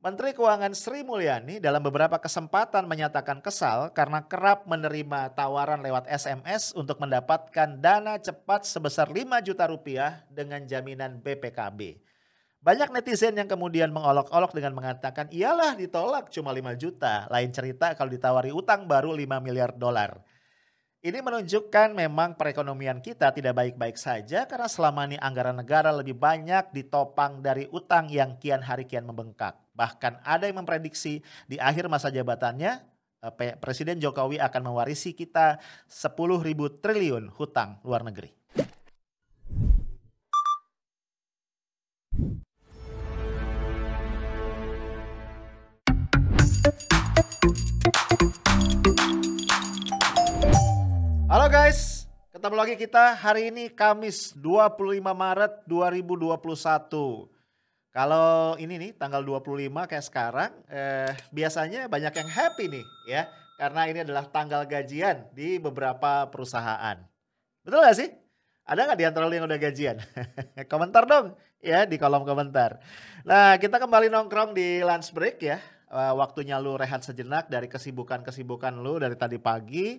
Menteri Keuangan Sri Mulyani dalam beberapa kesempatan menyatakan kesal karena kerap menerima tawaran lewat SMS untuk mendapatkan dana cepat sebesar 5 juta rupiah dengan jaminan BPKB. Banyak netizen yang kemudian mengolok-olok dengan mengatakan, iyalah ditolak cuma 5 juta, lain cerita kalau ditawari utang baru 5 miliar dolar. Ini menunjukkan memang perekonomian kita tidak baik-baik saja karena selama ini anggaran negara lebih banyak ditopang dari utang yang kian hari kian membengkak. Bahkan ada yang memprediksi di akhir masa jabatannya Presiden Jokowi akan mewarisi kita 10.000 triliun hutang luar negeri. Halo guys, ketemu lagi kita hari ini Kamis 25 Maret 2021. Kalau ini nih tanggal 25 kayak sekarang, biasanya banyak yang happy nih ya. Karena ini adalah tanggal gajian di beberapa perusahaan. Betul gak sih? Ada gak di antara lu yang udah gajian? Komentar dong ya di kolom komentar. Nah kita kembali nongkrong di lunch break ya. Waktunya lu rehat sejenak dari kesibukan-kesibukan lu dari tadi pagi.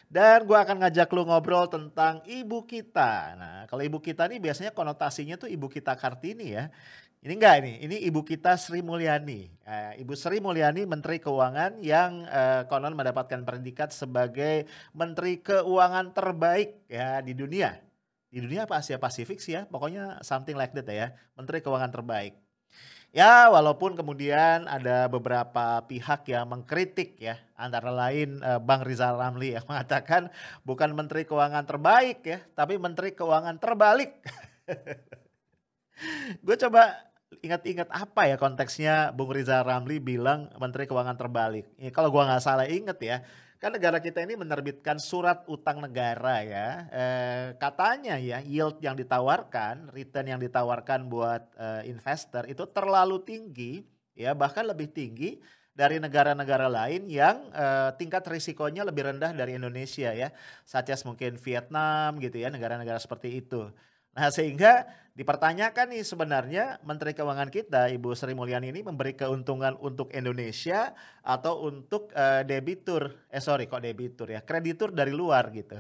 Dan gue akan ngajak lu ngobrol tentang ibu kita. Nah, kalau ibu kita nih biasanya konotasinya tuh ibu kita Kartini ya. Ini enggak ini ibu kita Sri Mulyani. Ibu Sri Mulyani Menteri Keuangan yang konon mendapatkan predikat sebagai Menteri Keuangan terbaik ya di dunia. Di dunia apa Asia Pasifik sih ya, pokoknya something like that ya, Menteri Keuangan terbaik. Ya, walaupun kemudian ada beberapa pihak yang mengkritik ya, antara lain Bang Rizal Ramli yang mengatakan bukan Menteri Keuangan terbaik ya, tapi Menteri Keuangan terbalik. Gue coba ingat-ingat apa ya konteksnya Bung Rizal Ramli bilang Menteri Keuangan terbalik. Ya, kalau gue nggak salah inget ya, kan negara kita ini menerbitkan surat utang negara ya. Katanya ya yield yang ditawarkan, return yang ditawarkan buat investor itu terlalu tinggi ya, bahkan lebih tinggi dari negara-negara lain yang tingkat risikonya lebih rendah dari Indonesia ya. Such as mungkin Vietnam gitu ya, negara-negara seperti itu. Nah sehingga dipertanyakan nih sebenarnya Menteri Keuangan kita Ibu Sri Mulyani ini memberi keuntungan untuk Indonesia atau untuk kreditur dari luar gitu.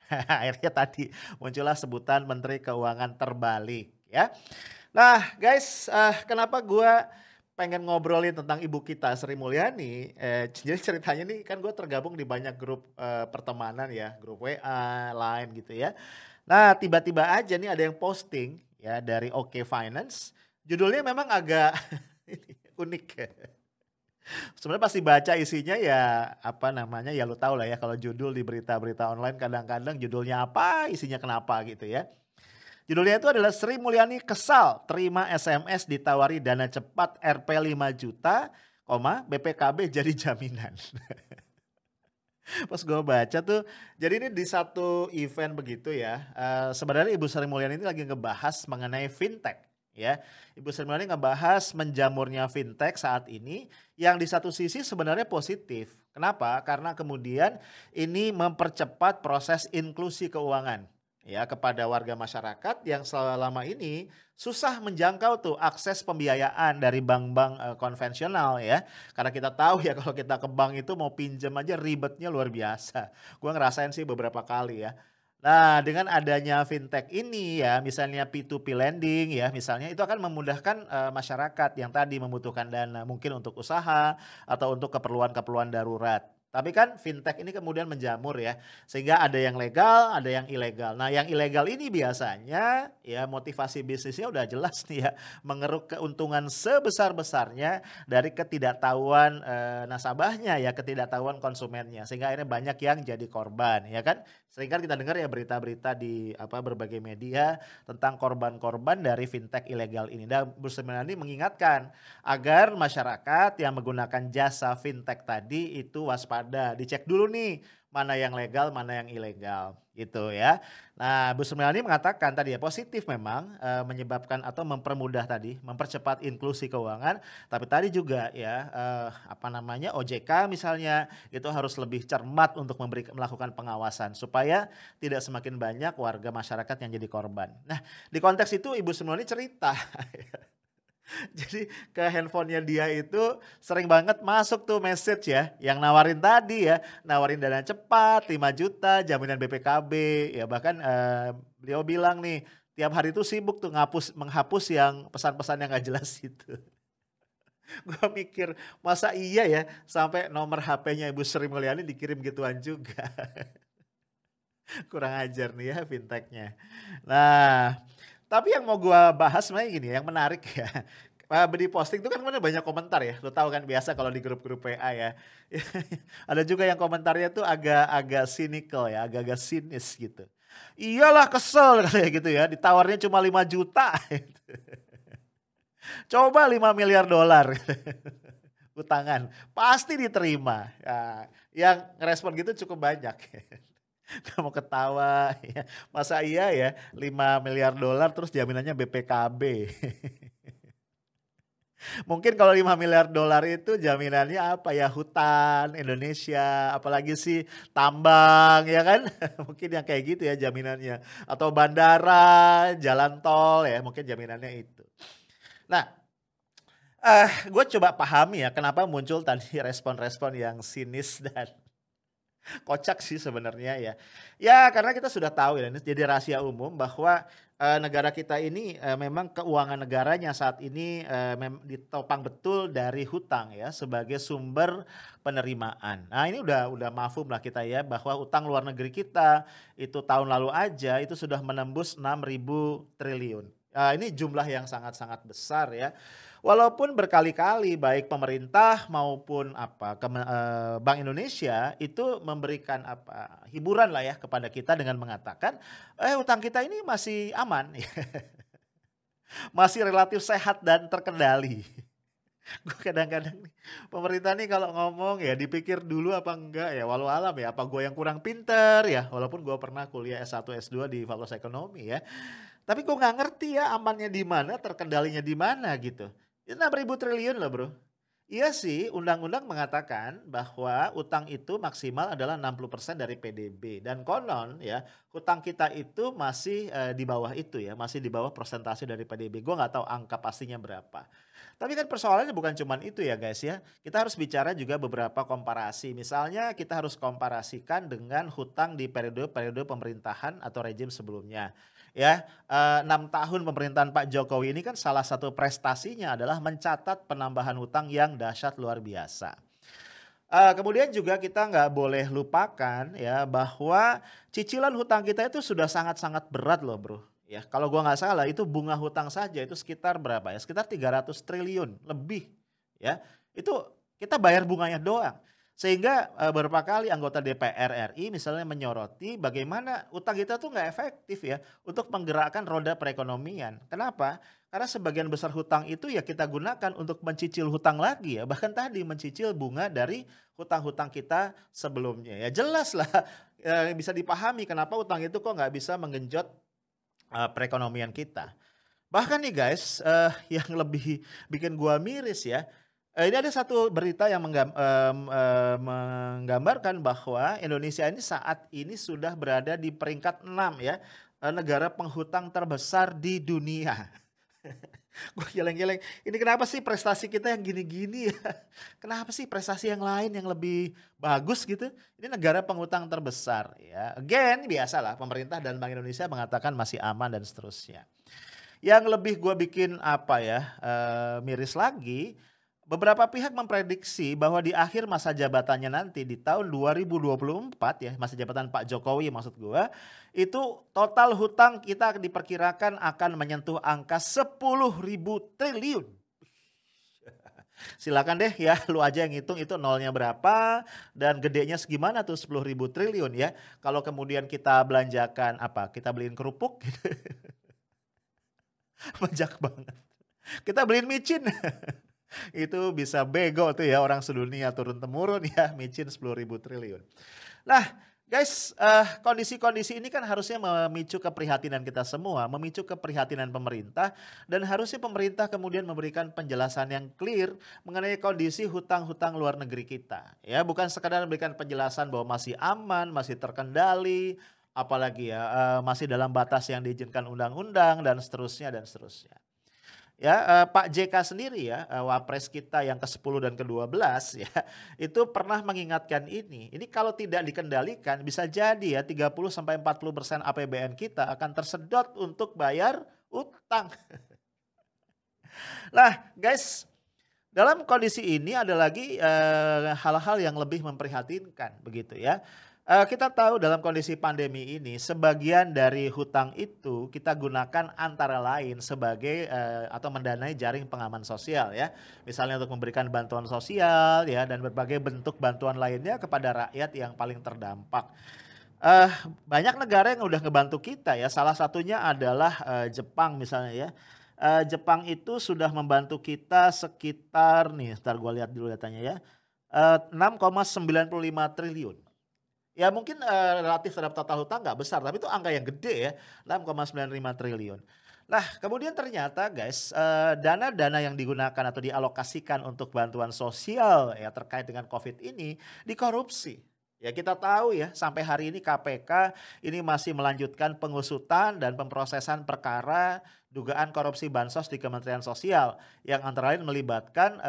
Akhirnya tadi muncullah sebutan Menteri Keuangan terbalik ya. Nah guys, kenapa gua pengen ngobrolin tentang ibu kita Sri Mulyani, jadi ceritanya nih kan gue tergabung di banyak grup pertemanan ya, grup WA, Line gitu ya. Nah tiba-tiba aja nih ada yang posting ya dari OK Finance, judulnya memang agak unik ya. Sebenarnya pasti baca isinya ya apa namanya ya lu tahu lah ya kalau judul di berita-berita online kadang-kadang judulnya apa isinya kenapa gitu ya. Judulnya itu adalah Sri Mulyani kesal terima SMS ditawari dana cepat Rp 5 juta, BPKB jadi jaminan. Pas gue baca tuh, jadi ini di satu event begitu ya, sebenarnya Ibu Sri Mulyani ini lagi ngebahas mengenai fintech ya. Ibu Sri Mulyani ngebahas menjamurnya fintech saat ini yang di satu sisi sebenarnya positif. Kenapa? Karena kemudian ini mempercepat proses inklusi keuangan ya kepada warga masyarakat yang selama ini susah menjangkau tuh akses pembiayaan dari bank-bank konvensional ya. Karena kita tahu ya kalau kita ke bank itu mau pinjam aja ribetnya luar biasa. Gua ngerasain sih beberapa kali ya. Nah, dengan adanya fintech ini ya, misalnya P2P lending ya, misalnya itu akan memudahkan masyarakat yang tadi membutuhkan dana mungkin untuk usaha atau untuk keperluan-keperluan darurat. Tapi kan fintech ini kemudian menjamur ya, sehingga ada yang legal, ada yang ilegal. Nah, yang ilegal ini biasanya ya motivasi bisnisnya udah jelas nih ya, mengeruk keuntungan sebesar-besarnya dari ketidaktahuan nasabahnya ya, ketidaktahuan konsumennya, sehingga akhirnya banyak yang jadi korban ya kan. Sering kan kita dengar ya berita-berita di berbagai media tentang korban-korban dari fintech ilegal ini. Dan Bu Sri Mulyani mengingatkan agar masyarakat yang menggunakan jasa fintech tadi itu waspada, dicek dulu nih mana yang legal, mana yang ilegal gitu ya. Nah, Bu Sri Mulyani mengatakan tadi ya positif memang menyebabkan atau mempermudah tadi, mempercepat inklusi keuangan, tapi tadi juga ya OJK misalnya itu harus lebih cermat untuk melakukan pengawasan supaya tidak semakin banyak warga masyarakat yang jadi korban. Nah, di konteks itu Ibu Sri Mulyani cerita Jadi ke handphonenya dia itu sering banget masuk tuh message ya, yang nawarin tadi ya, nawarin dana cepat 5 juta, jaminan BPKB, ya bahkan, beliau bilang nih, tiap hari itu sibuk tuh menghapus yang pesan-pesan yang nggak jelas itu. Gua mikir, masa iya ya sampai nomor HP-nya Ibu Sri Mulyani dikirim gituan juga. Kurang ajar nih ya fintech-nya. Nah, tapi yang mau gua bahas sebenarnya gini, yang menarik ya, di posting itu kan kemudian banyak komentar ya, lu tahu kan biasa kalau di grup-grup WA ya. Ada juga yang komentarnya tuh agak-agak cynical ya, agak-agak sinis gitu. "Iyalah kesel," katanya gitu ya, "ditawarnya cuma 5 juta." "Coba 5 miliar dolar." Utangan, pasti diterima. Ya, yang ngerespon gitu cukup banyak. Kamu ketawa ya, masa iya ya 5 miliar dolar terus jaminannya BPKB. Mungkin kalau 5 miliar dolar itu jaminannya apa ya, hutan Indonesia, apalagi sih tambang ya kan, mungkin yang kayak gitu ya jaminannya. Atau bandara, jalan tol ya mungkin jaminannya itu. Nah, gue coba pahami ya kenapa muncul tadi respon-respon yang sinis dan kocak sih sebenarnya ya. Ya karena kita sudah tahu ya, ini jadi rahasia umum bahwa, negara kita ini, memang keuangan negaranya saat ini, ditopang betul dari hutang ya sebagai sumber penerimaan. Nah ini udah mafhum lah kita ya bahwa utang luar negeri kita itu tahun lalu aja itu sudah menembus 6.000 triliun. Ini jumlah yang sangat-sangat besar ya. Walaupun berkali-kali baik pemerintah maupun Bank Indonesia itu memberikan hiburan lah ya kepada kita dengan mengatakan, utang kita ini masih aman, masih relatif sehat dan terkendali. Gue kadang-kadang nih, pemerintah nih kalau ngomong ya dipikir dulu apa enggak ya, walau alam ya, apa gue yang kurang pinter ya, walaupun gue pernah kuliah S1, S2 di Fakultas Ekonomi ya. Tapi gue nggak ngerti ya amannya di mana, terkendalinya di mana gitu. Itu 6.000 triliun loh bro. Iya sih, undang-undang mengatakan bahwa utang itu maksimal adalah 60% dari PDB. Dan konon ya, hutang kita itu masih di bawah itu ya, masih di bawah persentase dari PDB. Gue nggak tahu angka pastinya berapa. Tapi kan persoalannya bukan cuma itu ya guys ya. Kita harus bicara juga beberapa komparasi. Misalnya kita harus komparasikan dengan hutang di periode-periode pemerintahan atau rejim sebelumnya. Ya, 6 tahun pemerintahan Pak Jokowi ini kan salah satu prestasinya adalah mencatat penambahan hutang yang dahsyat luar biasa. Kemudian juga kita nggak boleh lupakan ya bahwa cicilan hutang kita itu sudah sangat-sangat berat loh Bro. Ya, kalau gua nggak salah itu bunga hutang saja itu sekitar berapa ya? Sekitar 300 triliun lebih ya. Itu kita bayar bunganya doang. Sehingga beberapa kali anggota DPR RI misalnya menyoroti bagaimana utang kita tuh nggak efektif ya untuk menggerakkan roda perekonomian. Kenapa? Karena sebagian besar hutang itu ya kita gunakan untuk mencicil hutang lagi ya. Bahkan tadi mencicil bunga dari hutang-hutang kita sebelumnya. Ya jelas lah bisa dipahami kenapa utang itu kok nggak bisa menggenjot perekonomian kita. Bahkan nih guys, yang lebih bikin gua miris ya, ini ada satu berita yang menggambarkan bahwa Indonesia ini saat ini sudah berada di peringkat 6 ya, negara penghutang terbesar di dunia. Gue geleng-geleng, ini kenapa sih prestasi kita yang gini-gini ya? Kenapa sih prestasi yang lain yang lebih bagus gitu? Ini negara penghutang terbesar ya. Again, biasalah pemerintah dan Bank Indonesia mengatakan masih aman dan seterusnya. Yang lebih gue bikin miris lagi, beberapa pihak memprediksi bahwa di akhir masa jabatannya nanti di tahun 2024 ya, masa jabatan Pak Jokowi maksud gue, itu total hutang kita diperkirakan akan menyentuh angka 10.000 triliun. Silakan deh ya, lu aja yang hitung itu nolnya berapa dan gedenya segimana tuh 10.000 triliun ya. Kalau kemudian kita belanjakan kita beliin kerupuk gitu. Banyak banget. Kita beliin micin. Itu bisa bego tuh ya orang sedunia turun-temurun ya micin 10.000 triliun. Nah guys, kondisi-kondisi ini kan harusnya memicu keprihatinan kita semua, memicu keprihatinan pemerintah dan harusnya pemerintah kemudian memberikan penjelasan yang clear mengenai kondisi hutang-hutang luar negeri kita. Ya, bukan sekadar memberikan penjelasan bahwa masih aman, masih terkendali, apalagi ya masih dalam batas yang diizinkan undang-undang dan seterusnya dan seterusnya. Ya, Pak JK sendiri ya, wapres kita yang ke-10 dan ke-12 ya, itu pernah mengingatkan ini kalau tidak dikendalikan bisa jadi ya 30-40% APBN kita akan tersedot untuk bayar utang. Nah guys, dalam kondisi ini ada lagi, hal-hal yang lebih memprihatinkan begitu ya. Kita tahu dalam kondisi pandemi ini sebagian dari hutang itu kita gunakan antara lain sebagai, atau mendanai jaring pengaman sosial ya. Misalnya untuk memberikan bantuan sosial ya dan berbagai bentuk bantuan lainnya kepada rakyat yang paling terdampak. Eh, Banyak negara yang udah ngebantu kita ya, salah satunya adalah, Jepang misalnya ya. Jepang itu sudah membantu kita sekitar nih, entar gua lihat dulu datanya ya, 6,95 triliun. Ya mungkin, relatif terhadap total hutang nggak besar, tapi itu angka yang gede ya, 6,95 triliun. Nah kemudian ternyata guys, dana-dana yang digunakan atau dialokasikan untuk bantuan sosial ya terkait dengan Covid ini dikorupsi. Ya kita tahu ya sampai hari ini KPK ini masih melanjutkan pengusutan dan pemrosesan perkara dugaan korupsi bansos di Kementerian Sosial yang antara lain melibatkan,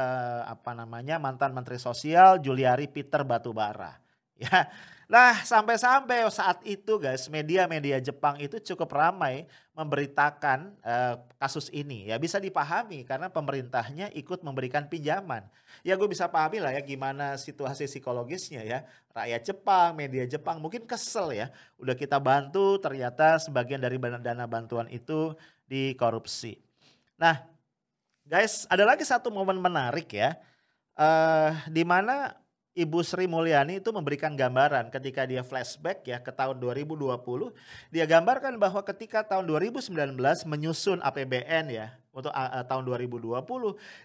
mantan Menteri Sosial Juliari Peter Batubara. Ya. Nah, sampai-sampai saat itu guys, media-media Jepang itu cukup ramai memberitakan, kasus ini. Ya bisa dipahami karena pemerintahnya ikut memberikan pinjaman. Ya gue bisa pahami lah ya gimana situasi psikologisnya ya. Rakyat Jepang, media Jepang mungkin kesel ya. Udah kita bantu ternyata sebagian dari dana bantuan itu dikorupsi. Nah guys, ada lagi satu momen menarik ya, di mana Ibu Sri Mulyani itu memberikan gambaran ketika dia flashback ya ke tahun 2020, dia gambarkan bahwa ketika tahun 2019 menyusun APBN ya untuk tahun 2020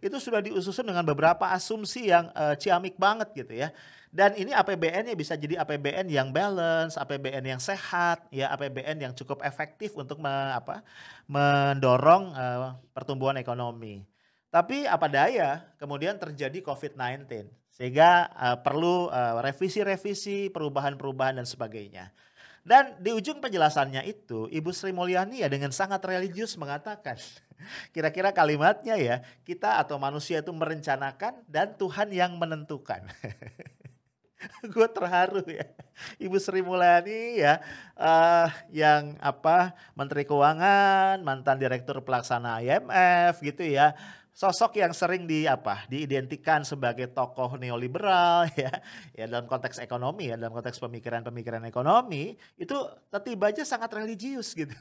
itu sudah disusun dengan beberapa asumsi yang, ciamik banget gitu ya. Dan ini APBN-nya bisa jadi APBN yang balance, APBN yang sehat, ya APBN yang cukup efektif untuk mendorong, pertumbuhan ekonomi. Tapi apa daya, kemudian terjadi COVID-19 sehingga, perlu, revisi-revisi, perubahan-perubahan dan sebagainya. Dan di ujung penjelasannya itu, Ibu Sri Mulyani ya dengan sangat religius mengatakan, kira-kira kalimatnya ya, kita atau manusia itu merencanakan dan Tuhan yang menentukan. Gue terharu ya, Ibu Sri Mulyani ya, yang Menteri Keuangan, mantan Direktur Pelaksana IMF gitu ya. Sosok yang sering diidentikan sebagai tokoh neoliberal ya, ya dalam konteks ekonomi ya, dalam konteks pemikiran-pemikiran ekonomi, itu tiba aja sangat religius gitu.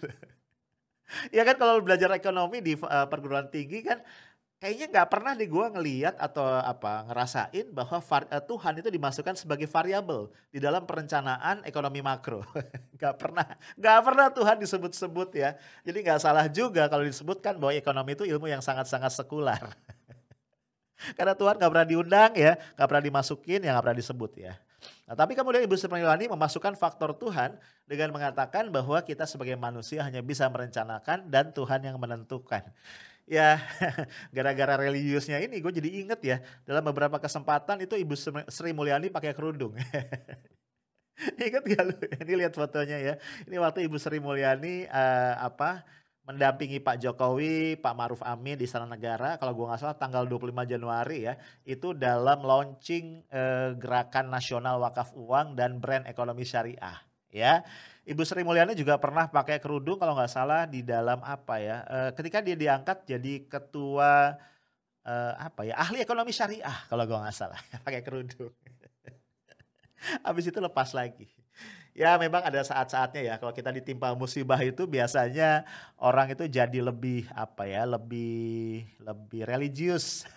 Ya kan kalau belajar ekonomi di, perguruan tinggi kan kayaknya nggak pernah deh gue ngelihat atau ngerasain bahwa Tuhan itu dimasukkan sebagai variabel di dalam perencanaan ekonomi makro. Nggak pernah Tuhan disebut-sebut ya. Jadi nggak salah juga kalau disebutkan bahwa ekonomi itu ilmu yang sangat-sangat sekular. Karena Tuhan nggak pernah diundang ya, nggak pernah dimasukin, ya nggak pernah disebut ya. Nah, tapi kemudian Ibu Sri Mulyani memasukkan faktor Tuhan dengan mengatakan bahwa kita sebagai manusia hanya bisa merencanakan dan Tuhan yang menentukan. Ya, gara-gara religiusnya ini gue jadi inget ya, dalam beberapa kesempatan itu Ibu Sri Mulyani pakai kerudung. Ingat gak lu? Ini lihat fotonya ya. Ini waktu Ibu Sri Mulyani mendampingi Pak Jokowi, Pak Maruf Amin di Istana Negara, kalau gue nggak salah tanggal 25 Januari ya, itu dalam launching Gerakan Nasional Wakaf Uang dan Brand Ekonomi Syariah ya. Ibu Sri Mulyani juga pernah pakai kerudung kalau nggak salah di dalam ketika dia diangkat jadi ketua ahli ekonomi syariah kalau gue nggak salah pakai kerudung. Habis itu lepas lagi. Ya memang ada saat-saatnya ya kalau kita ditimpa musibah itu biasanya orang itu jadi lebih lebih religius.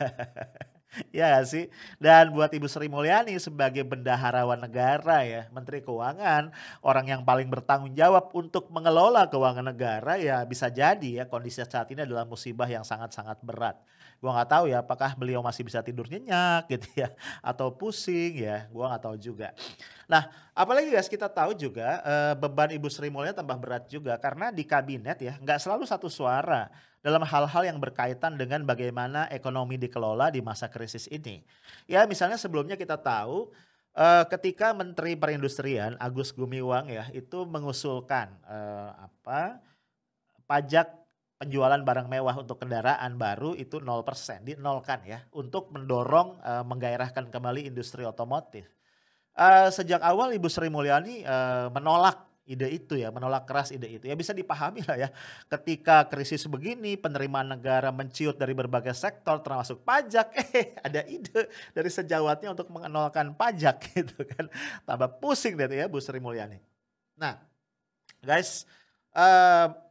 Ya nggak sih? Dan buat Ibu Sri Mulyani sebagai bendaharawan negara ya, Menteri Keuangan, orang yang paling bertanggung jawab untuk mengelola keuangan negara ya bisa jadi ya kondisi saat ini adalah musibah yang sangat-sangat berat. Gua nggak tahu ya apakah beliau masih bisa tidur nyenyak gitu ya atau pusing ya, gua nggak tahu juga. Nah, apalagi guys kita tahu juga beban Ibu Sri Mulyani tambah berat juga karena di kabinet ya nggak selalu satu suara dalam hal-hal yang berkaitan dengan bagaimana ekonomi dikelola di masa krisis ini. Ya misalnya sebelumnya kita tahu ketika Menteri Perindustrian Agus Gumiwang ya itu mengusulkan pajak penjualan barang mewah untuk kendaraan baru itu 0%, dinolkan ya, untuk mendorong, menggairahkan kembali industri otomotif. Sejak awal Ibu Sri Mulyani, menolak ide itu ya, menolak keras ide itu. Ya bisa dipahami lah ya, ketika krisis begini, penerimaan negara menciut dari berbagai sektor termasuk pajak, ada ide dari sejawatnya untuk menolkan pajak gitu kan. Tambah pusing deh tuh ya Bu Sri Mulyani. Nah guys,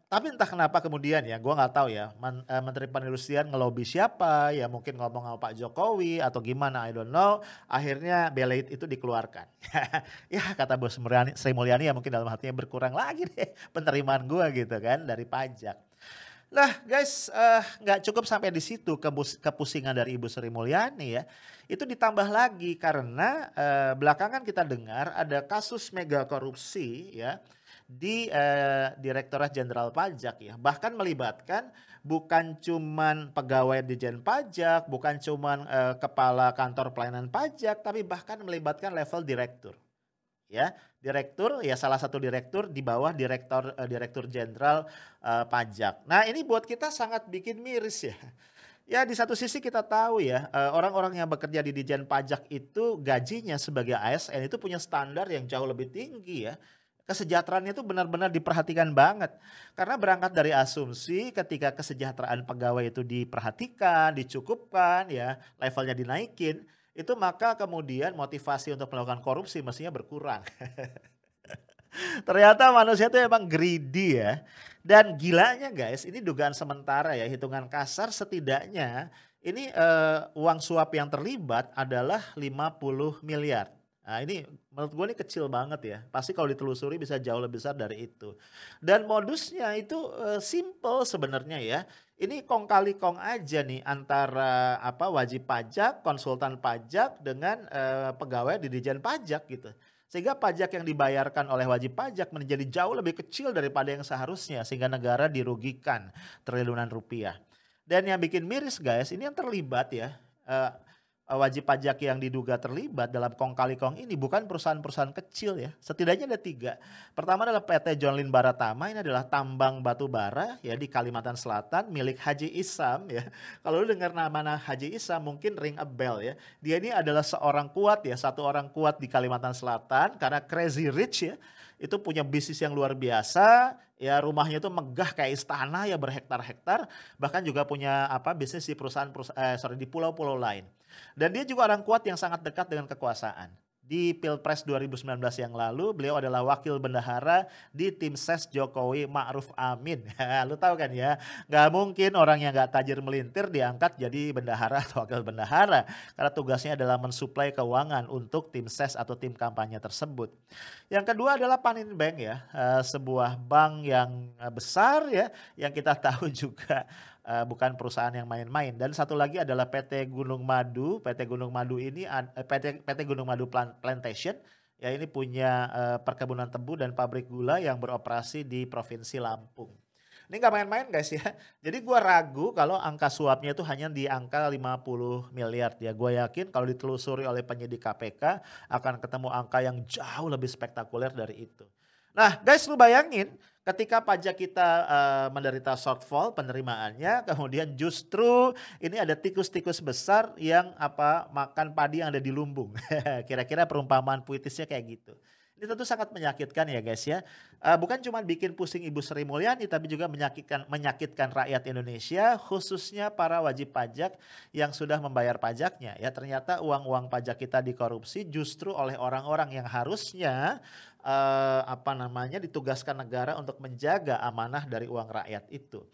tapi entah kenapa kemudian ya, gua nggak tahu ya, Menteri Perindustrian ngelobi siapa, ya mungkin ngomong sama Pak Jokowi atau gimana, I don't know. Akhirnya Beleit itu dikeluarkan. Ya kata Bos Sri Mulyani ya mungkin dalam hatinya berkurang lagi deh penerimaan gua gitu kan dari pajak. Lah guys, nggak cukup sampai di situ kepusingan dari Ibu Sri Mulyani ya. Itu ditambah lagi karena, belakangan kita dengar ada kasus mega korupsi ya di, Direktorat Jenderal Pajak ya. Bahkan melibatkan bukan cuman pegawai Ditjen Pajak, bukan cuman, kepala kantor pelayanan pajak, tapi bahkan melibatkan level direktur. Ya, direktur ya salah satu direktur di bawah direktur jenderal, pajak. Nah, ini buat kita sangat bikin miris ya. Ya di satu sisi kita tahu ya, orang-orang yang bekerja di Ditjen Pajak itu gajinya sebagai ASN itu punya standar yang jauh lebih tinggi ya. Kesejahteraannya itu benar-benar diperhatikan banget. Karena berangkat dari asumsi ketika kesejahteraan pegawai itu diperhatikan, dicukupkan ya, levelnya dinaikin, itu maka kemudian motivasi untuk melakukan korupsi mestinya berkurang. Ternyata manusia itu emang greedy ya. Dan gilanya guys, ini dugaan sementara ya, hitungan kasar setidaknya ini uang suap yang terlibat adalah 50 miliar. Nah ini menurut gue ini kecil banget ya, pasti kalau ditelusuri bisa jauh lebih besar dari itu. Dan modusnya itu simple sebenarnya ya, ini kong kali kong aja nih antara apa wajib pajak, konsultan pajak dengan pegawai di Ditjen Pajak gitu. Sehingga pajak yang dibayarkan oleh wajib pajak menjadi jauh lebih kecil daripada yang seharusnya sehingga negara dirugikan triliunan rupiah. Dan yang bikin miris guys, ini yang terlibat ya, wajib pajak yang diduga terlibat dalam kong kali kong ini bukan perusahaan-perusahaan kecil ya. Setidaknya ada 3. Pertama adalah PT John Lynn Baratama, ini adalah tambang batu bara ya di Kalimantan Selatan milik Haji Isam ya. Kalau lu dengar nama Haji Isam mungkin ring a bell ya. Dia ini adalah seorang kuat ya, satu orang kuat di Kalimantan Selatan karena crazy rich ya. Itu punya bisnis yang luar biasa, ya rumahnya itu megah kayak istana ya berhektar-hektar, bahkan juga punya apa bisnis di di pulau-pulau lain. Dan dia juga orang kuat yang sangat dekat dengan kekuasaan. Di Pilpres 2019 yang lalu beliau adalah wakil bendahara di tim ses Jokowi Ma'ruf Amin. Lu tahu kan ya, nggak mungkin orang yang nggak tajir melintir diangkat jadi bendahara atau wakil bendahara. Karena tugasnya adalah mensuplai keuangan untuk tim ses atau tim kampanye tersebut. Yang kedua adalah Paninbank ya, sebuah bank yang besar ya, yang kita tahu juga bukan perusahaan yang main-main. Dan satu lagi adalah PT Gunung Madu. PT Gunung Madu ini PT Gunung Madu Plantation ya ini punya perkebunan tebu dan pabrik gula yang beroperasi di Provinsi Lampung. Ini nggak main-main guys ya. Jadi gua ragu kalau angka suapnya itu hanya di angka 50 miliar ya. Gua yakin kalau ditelusuri oleh penyidik KPK akan ketemu angka yang jauh lebih spektakuler dari itu. Nah guys lu bayangin ketika pajak kita menderita shortfall penerimaannya, kemudian justru ini ada tikus-tikus besar yang apa makan padi yang ada di lumbung. Kira-kira perumpamaan puitisnya kayak gitu. Ini tentu sangat menyakitkan ya guys ya. Bukan cuma bikin pusing Ibu Sri Mulyani tapi juga menyakitkan rakyat Indonesia khususnya para wajib pajak yang sudah membayar pajaknya. Ya ternyata uang-uang pajak kita dikorupsi justru oleh orang-orang yang harusnya ditugaskan negara untuk menjaga amanah dari uang rakyat itu.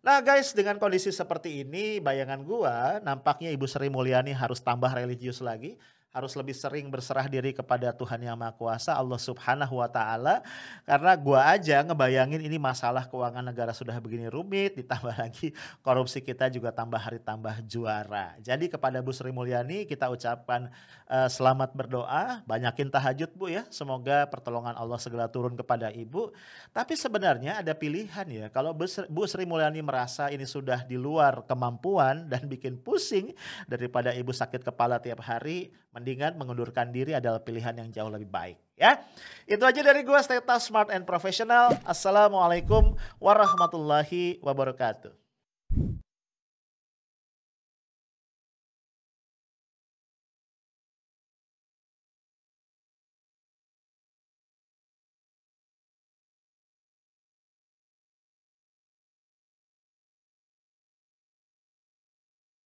Nah guys dengan kondisi seperti ini bayangan gua nampaknya Ibu Sri Mulyani harus tambah religius lagi. Harus lebih sering berserah diri kepada Tuhan Yang Maha Kuasa Allah Subhanahu wa taala karena gua aja ngebayangin ini masalah keuangan negara sudah begini rumit ditambah lagi korupsi kita juga tambah hari tambah juara. Jadi kepada Bu Sri Mulyani kita ucapkan selamat berdoa, banyakin tahajud Bu ya. Semoga pertolongan Allah segera turun kepada Ibu. Tapi sebenarnya ada pilihan ya. Kalau Bu Sri Mulyani merasa ini sudah di luar kemampuan dan bikin pusing daripada Ibu sakit kepala tiap hari, mendingan mengundurkan diri adalah pilihan yang jauh lebih baik ya. Itu aja dari gue, stay tough, smart and professional. Assalamualaikum warahmatullahi wabarakatuh.